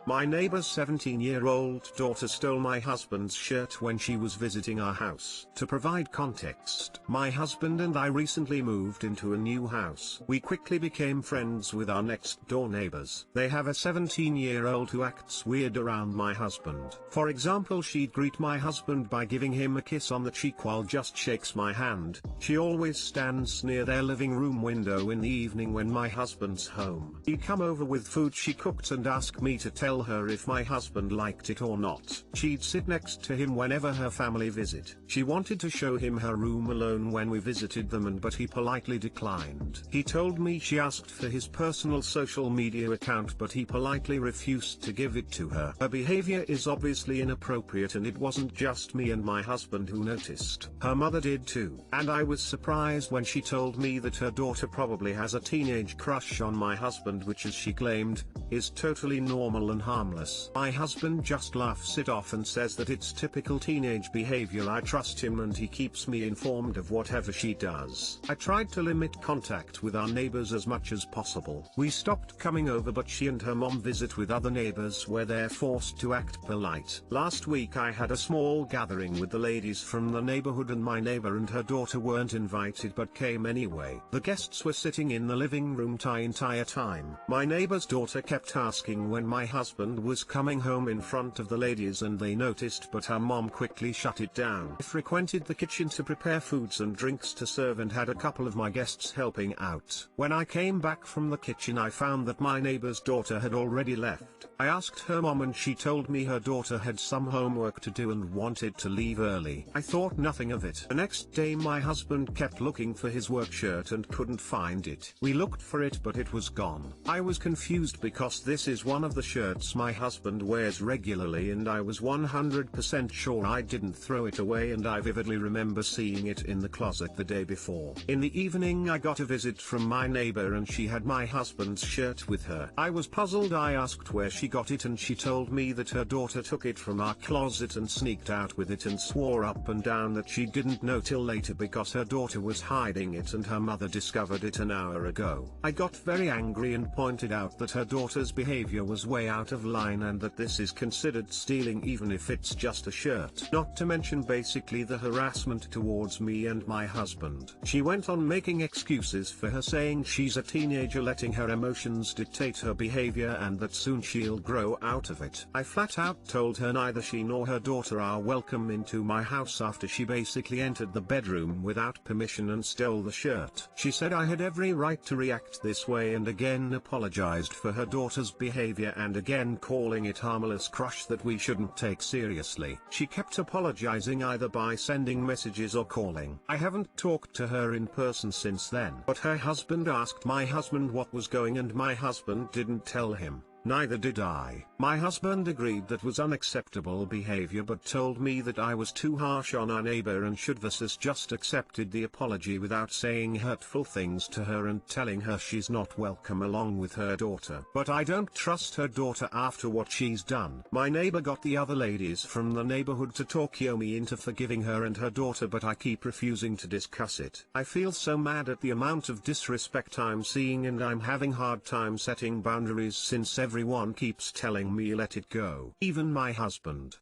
My neighbor's 17-year-old daughter stole my husband's shirt when she was visiting our house. To provide context, my husband and I recently moved into a new house. We quickly became friends with our next door neighbors. They have a 17-year-old who acts weird around my husband. For example, she'd greet my husband by giving him a kiss on the cheek while just shakes my hand. She always stands near their living room window in the evening when my husband's home. He'd come over with food she cooked and ask me to tell her if my husband liked it or not. She'd sit next to him whenever her family visit. She wanted to show him her room alone when we visited them but he politely declined. He told me she asked for his personal social media account but he politely refused to give it to her. Her behavior is obviously inappropriate and it wasn't just me and my husband who noticed. Her mother did too. And I was surprised when she told me that her daughter probably has a teenage crush on my husband, which, as she claimed, is totally normal and harmless. My husband just laughs it off and says that it's typical teenage behavior. I trust him and he keeps me informed of whatever she does. I tried to limit contact with our neighbors as much as possible. We stopped coming over but she and her mom visit with other neighbors where they're forced to act polite. Last week I had a small gathering with the ladies from the neighborhood and my neighbor and her daughter weren't invited but came anyway. The guests were sitting in the living room the entire time. My neighbor's daughter kept asking when my husband was coming home in front of the ladies and they noticed but her mom quickly shut it down. I frequented the kitchen to prepare foods and drinks to serve and had a couple of my guests helping out. When I came back from the kitchen I found that my neighbor's daughter had already left. I asked her mom and she told me her daughter had some homework to do and wanted to leave early. I thought nothing of it. The next day my husband kept looking for his work shirt and couldn't find it. We looked for it but it was gone. I was confused because this is one of the shirts my husband wears regularly and I was 100% sure I didn't throw it away and I vividly remember seeing it in the closet the day before. In the evening I got a visit from my neighbor and she had my husband's shirt with her. I was puzzled. I asked where she got it and she told me that her daughter took it from our closet and sneaked out with it and swore up and down that she didn't know till later because her daughter was hiding it and her mother discovered it an hour ago. I got very angry and pointed out that her daughter's behavior was way out of line and that this is considered stealing even if it's just a shirt. Not to mention basically the harassment towards me and my husband. She went on making excuses for her, saying she's a teenager letting her emotions dictate her behavior and that soon she'll grow out of it. I flat out told her neither she nor her daughter are welcome into my house after she basically entered the bedroom without permission and stole the shirt. She said I had every right to react this way and again apologized for her daughter's behavior and again calling it harmless crush that we shouldn't take seriously. She kept apologizing either by sending messages or calling. I haven't talked to her in person since then. But her husband asked my husband what was going and my husband didn't tell him. Neither did I. My husband agreed that was unacceptable behavior but told me that I was too harsh on our neighbor and should versus just accepted the apology without saying hurtful things to her and telling her she's not welcome along with her daughter. But I don't trust her daughter after what she's done. My neighbor got the other ladies from the neighborhood to talk me into forgiving her and her daughter but I keep refusing to discuss it. I feel so mad at the amount of disrespect I'm seeing and I'm having hard time setting boundaries since everyone keeps telling me let it go. Even my husband.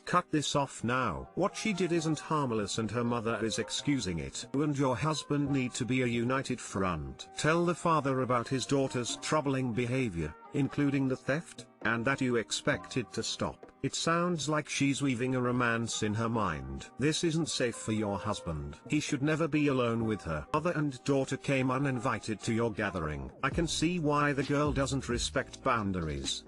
Cut this off now. What she did isn't harmless and her mother is excusing it. You and your husband need to be a united front. Tell the father about his daughter's troubling behavior, including the theft, and that you expect it to stop. It sounds like she's weaving a romance in her mind. This isn't safe for your husband. He should never be alone with her. Mother and daughter came uninvited to your gathering. I can see why the girl doesn't respect boundaries.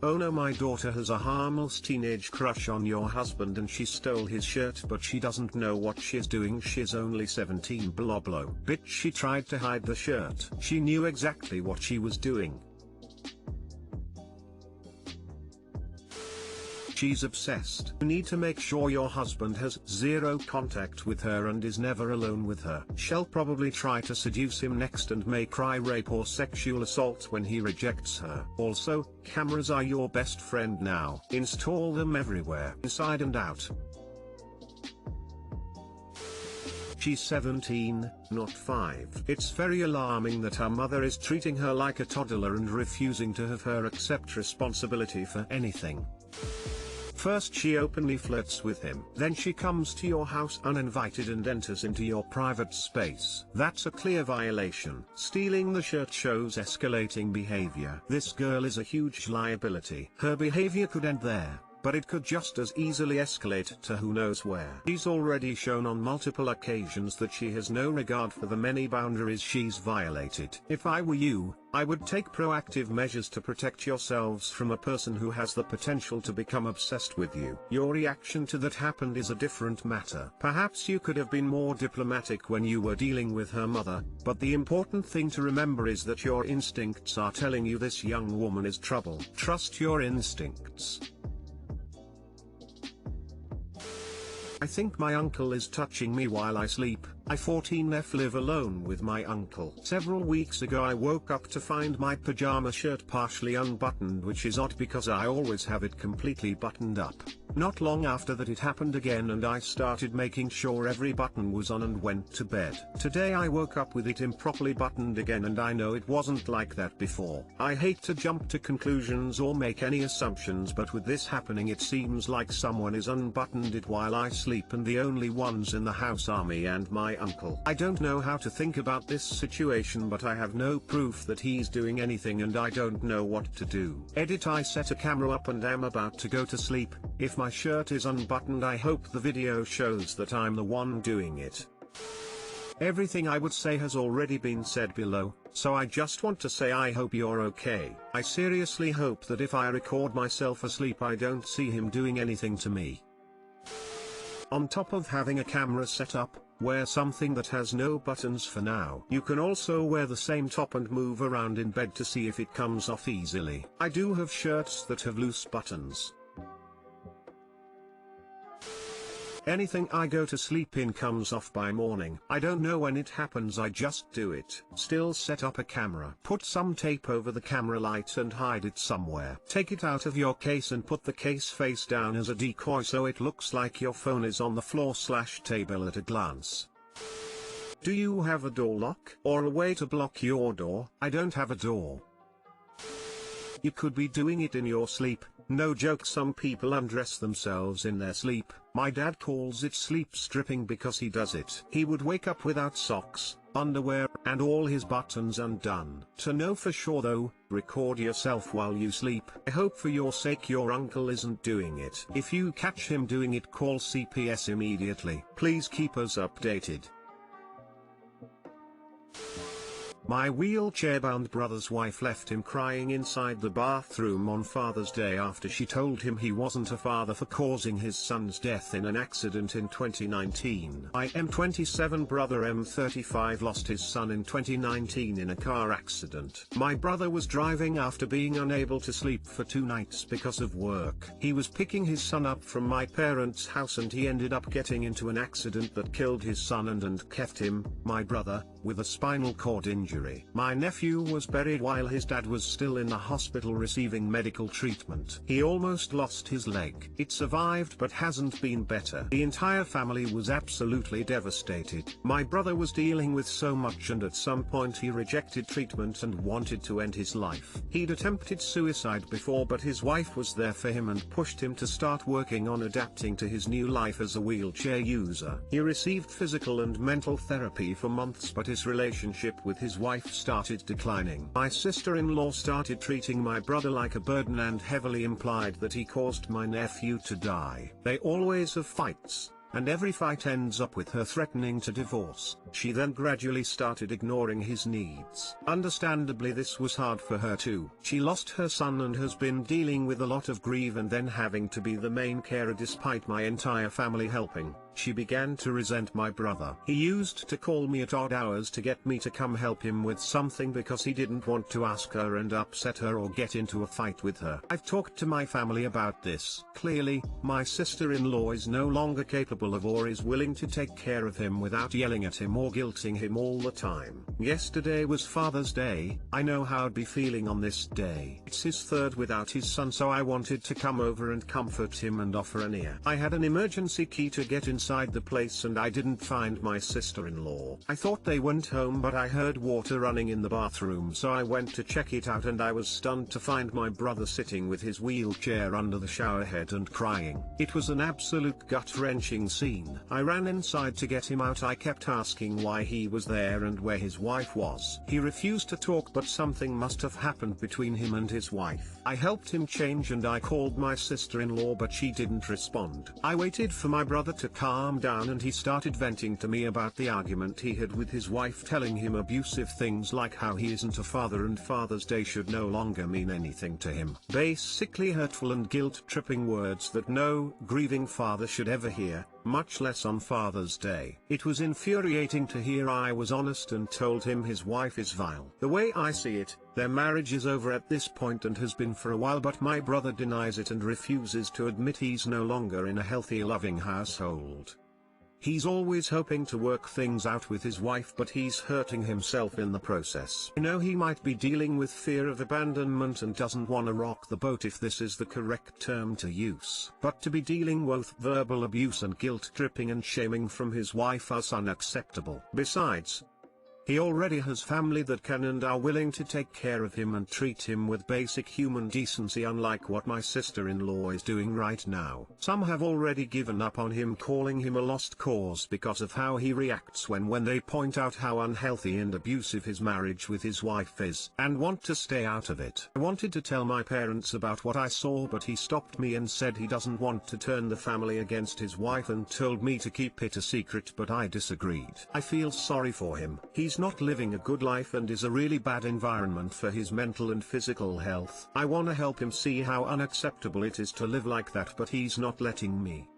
Oh no, my daughter has a harmless teenage crush on your husband and she stole his shirt but she doesn't know what she's doing, she's only 17 blah blah. Bitch, she tried to hide the shirt. She knew exactly what she was doing. She's obsessed. You need to make sure your husband has zero contact with her and is never alone with her. She'll probably try to seduce him next and may cry rape or sexual assault when he rejects her. Also, cameras are your best friend now. Install them everywhere, inside and out. She's 17, not 5. It's very alarming that her mother is treating her like a toddler and refusing to have her accept responsibility for anything. First she openly flirts with him. Then she comes to your house uninvited and enters into your private space. That's a clear violation. Stealing the shirt shows escalating behavior. This girl is a huge liability. Her behavior could end there, but it could just as easily escalate to who knows where. She's already shown on multiple occasions that she has no regard for the many boundaries she's violated. If I were you, I would take proactive measures to protect yourselves from a person who has the potential to become obsessed with you. Your reaction to that happened is a different matter. Perhaps you could have been more diplomatic when you were dealing with her mother, but the important thing to remember is that your instincts are telling you this young woman is trouble. Trust your instincts. I think my uncle is touching me while I sleep. I 14F live alone with my uncle. Several weeks ago I woke up to find my pajama shirt partially unbuttoned, which is odd because I always have it completely buttoned up. Not long after that it happened again and I started making sure every button was on and went to bed. Today I woke up with it improperly buttoned again and I know it wasn't like that before. I hate to jump to conclusions or make any assumptions, but with this happening it seems like someone is unbuttoned it while I sleep and the only ones in the house are me and my uncle. I don't know how to think about this situation, but I have no proof that he's doing anything and I don't know what to do. Edit: I set a camera up and am about to go to sleep. If my shirt is unbuttoned I hope the video shows that I'm the one doing it. Everything I would say has already been said below, so I just want to say I hope you're okay. I seriously hope that if I record myself asleep I don't see him doing anything to me. On top of having a camera set up, wear something that has no buttons for now. You can also wear the same top and move around in bed to see if it comes off easily. I do have shirts that have loose buttons. Anything I go to sleep in comes off by morning. I don't know when it happens, I just do it. Still set up a camera. Put some tape over the camera light and hide it somewhere. Take it out of your case and put the case face down as a decoy so it looks like your phone is on the floor/table at a glance. Do you have a door lock or a way to block your door? I don't have a door. You could be doing it in your sleep. No joke, some people undress themselves in their sleep. My dad calls it sleep stripping because he does it. He would wake up without socks, underwear, and all his buttons undone. To know for sure though, record yourself while you sleep. I hope for your sake your uncle isn't doing it. If you catch him doing it, call CPS immediately. Please keep us updated. My wheelchair-bound brother's wife left him crying inside the bathroom on Father's Day after she told him he wasn't a father for causing his son's death in an accident in 2019. My M27 brother M35 lost his son in 2019 in a car accident. My brother was driving after being unable to sleep for 2 nights because of work. He was picking his son up from my parents' house and he ended up getting into an accident that killed his son and left him, my brother, with a spinal cord injury. My nephew was buried while his dad was still in the hospital receiving medical treatment. He almost lost his leg. It survived but hasn't been better. The entire family was absolutely devastated. My brother was dealing with so much and at some point he rejected treatment and wanted to end his life. He'd attempted suicide before, but his wife was there for him and pushed him to start working on adapting to his new life as a wheelchair user. He received physical and mental therapy for months, but his relationship with his wife started declining. My sister-in-law started treating my brother like a burden and heavily implied that he caused my nephew to die. They always have fights, and every fight ends up with her threatening to divorce. She then gradually started ignoring his needs. Understandably, this was hard for her too. She lost her son and has been dealing with a lot of grief and then having to be the main carer despite my entire family helping. She began to resent my brother. He used to call me at odd hours to get me to come help him with something because he didn't want to ask her and upset her or get into a fight with her. I've talked to my family about this. Clearly, my sister-in-law is no longer capable capable of or is willing to take care of him without yelling at him or guilting him all the time. Yesterday was Father's Day. I know how I'd be feeling on this day. It's his third without his son, so I wanted to come over and comfort him and offer an ear. I had an emergency key to get inside the place and I didn't find my sister-in-law. I thought they went home, but I heard water running in the bathroom, so I went to check it out and I was stunned to find my brother sitting with his wheelchair under the shower head and crying. It was an absolute gut-wrenching scene. I ran inside to get him out. I kept asking why he was there and where his wife was. He refused to talk, but something must have happened between him and his wife. I helped him change and I called my sister-in-law, but she didn't respond. I waited for my brother to calm down and he started venting to me about the argument he had with his wife, telling him abusive things like how he isn't a father and Father's Day should no longer mean anything to him. Basically hurtful and guilt-tripping words that no grieving father should ever hear, much less on Father's Day. It was infuriating to hear. I was honest and told him his wife is vile. The way I see it, their marriage is over at this point and has been for a while, but my brother denies it and refuses to admit he's no longer in a healthy, loving household. He's always hoping to work things out with his wife, but he's hurting himself in the process. I know he might be dealing with fear of abandonment and doesn't want to rock the boat, if this is the correct term to use. But to be dealing with verbal abuse and guilt-tripping and shaming from his wife is unacceptable. Besides, he already has family that can and are willing to take care of him and treat him with basic human decency, unlike what my sister-in-law is doing right now. Some have already given up on him, calling him a lost cause because of how he reacts when they point out how unhealthy and abusive his marriage with his wife is, and want to stay out of it. I wanted to tell my parents about what I saw, but he stopped me and said he doesn't want to turn the family against his wife and told me to keep it a secret, but I disagreed. I feel sorry for him. He's not living a good life and is a really bad environment for his mental and physical health. I want to help him see how unacceptable it is to live like that, but he's not letting me.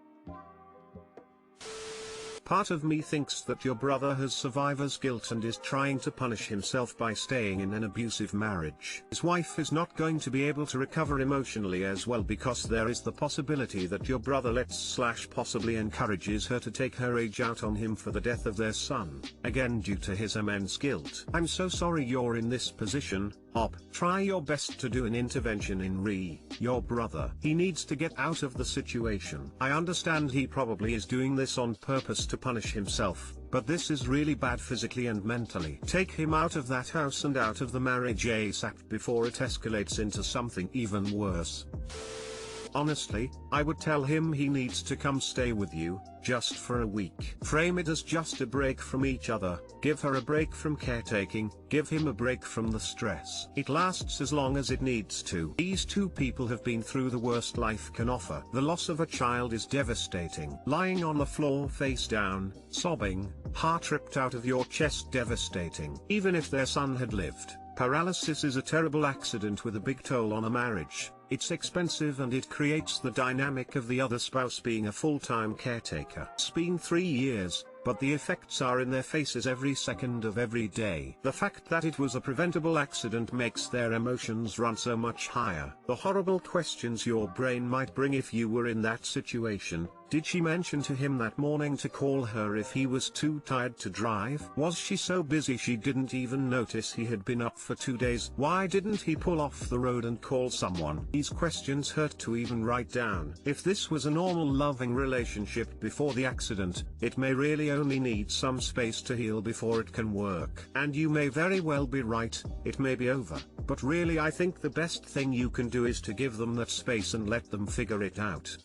Part of me thinks that your brother has survivor's guilt and is trying to punish himself by staying in an abusive marriage. His wife is not going to be able to recover emotionally as well, because there is the possibility that your brother lets/possibly encourages her to take her rage out on him for the death of their son, again due to his immense guilt. I'm so sorry you're in this position, Op. Try your best to do an intervention in your brother. He needs to get out of the situation. I understand he probably is doing this on purpose to punish himself, but this is really bad physically and mentally. Take him out of that house and out of the marriage ASAP before it escalates into something even worse. Honestly, I would tell him he needs to come stay with you, just for a week. Frame it as just a break from each other, give her a break from caretaking, give him a break from the stress. It lasts as long as it needs to. These two people have been through the worst life can offer. The loss of a child is devastating. Lying on the floor face down, sobbing, heart ripped out of your chest, devastating. Even if their son had lived. Paralysis is a terrible accident with a big toll on a marriage. It's expensive and it creates the dynamic of the other spouse being a full-time caretaker. It's been 3 years, but the effects are in their faces every second of every day. The fact that it was a preventable accident makes their emotions run so much higher. The horrible questions your brain might bring if you were in that situation. Did she mention to him that morning to call her if he was too tired to drive? Was she so busy she didn't even notice he had been up for 2 days? Why didn't he pull off the road and call someone? These questions hurt to even write down. If this was a normal loving relationship before the accident, it may really only need some space to heal before it can work. And you may very well be right, it may be over. But really, I think the best thing you can do is to give them that space and let them figure it out.